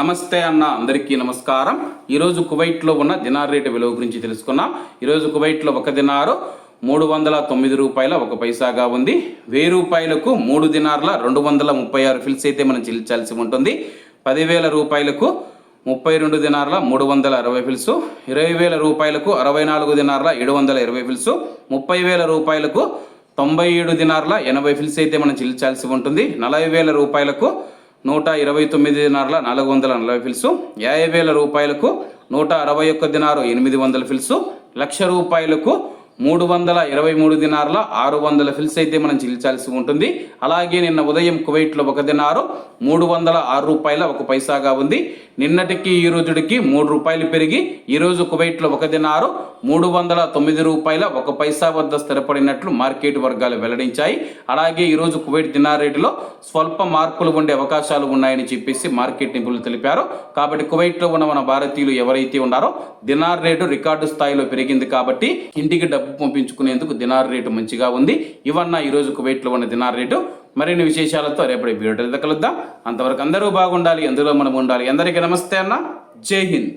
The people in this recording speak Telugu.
నమస్తే అన్న, అందరికీ నమస్కారం. ఈరోజు కువైట్లో ఉన్న దినార్ రేటు విలువ గురించి తెలుసుకున్నాం. ఈరోజు కువైట్లో ఒక దినారు 309 రూపాయల 1 పైసాగా ఉంది. 1000 రూపాయలకు 3 దినార్ల 236 ఫిల్స్ అయితే మనం చెల్లించాల్సి ఉంటుంది. 10,000 రూపాయలకు 32 దినార్ల 360 ఫిల్స్, 20,000 రూపాయలకు 64 దినార్ల 720 ఫిల్స్, 30,000 రూపాయలకు 97 దినార్ల 80 ఫిల్స్ అయితే మనం చెల్లించాల్సి ఉంటుంది. 40,000 రూపాయలకు 129 దినార్ల 440 ఫిల్స్, 50,000 రూపాయలకు 161 దినారు 800 ఫిల్స్, 1,00,000 రూపాయలకు 323 దినార్ల 600 ఫిల్స్ అయితే మనం చెల్లించాల్సి ఉంటుంది. అలాగే నిన్న ఉదయం కువైట్లో ఒక దినారు 306 రూపాయల 1 పైసాగా ఉంది. నిన్నటికి ఈ రోజుడికి 3 రూపాయలు పెరిగి ఈరోజు కువైట్లో ఒక దినారు 309 రూపాయల 1 పైసా వద్ద స్థిరపడినట్లు మార్కెట్ వర్గాలు వెల్లడించాయి. అలాగే ఈరోజు కువైట్ దినార్ రేటులో స్వల్ప మార్పులు ఉండే అవకాశాలు ఉన్నాయని చెప్పేసి మార్కెట్ నిపుణులు తెలిపారు. కాబట్టి కువైట్లో ఉన్న మన భారతీయులు ఎవరైతే ఉన్నారో దినార్ రేటు రికార్డు స్థాయిలో పెరిగింది కాబట్టి ఇంటికి డబ్బు పంపించుకునేందుకు దినార్ రేటు మంచిగా ఉంది. ఇవన్న ఈరోజు కువైట్లో ఉన్న దినార్ రేటు. మరిన్ని విశేషాలతో రేపటి వీడియోలో కలుద్దాం. అంతవరకు అందరూ బాగుండాలి, అందులో మనం ఉండాలి. అందరికీ నమస్తే అన్న, జై హింద్.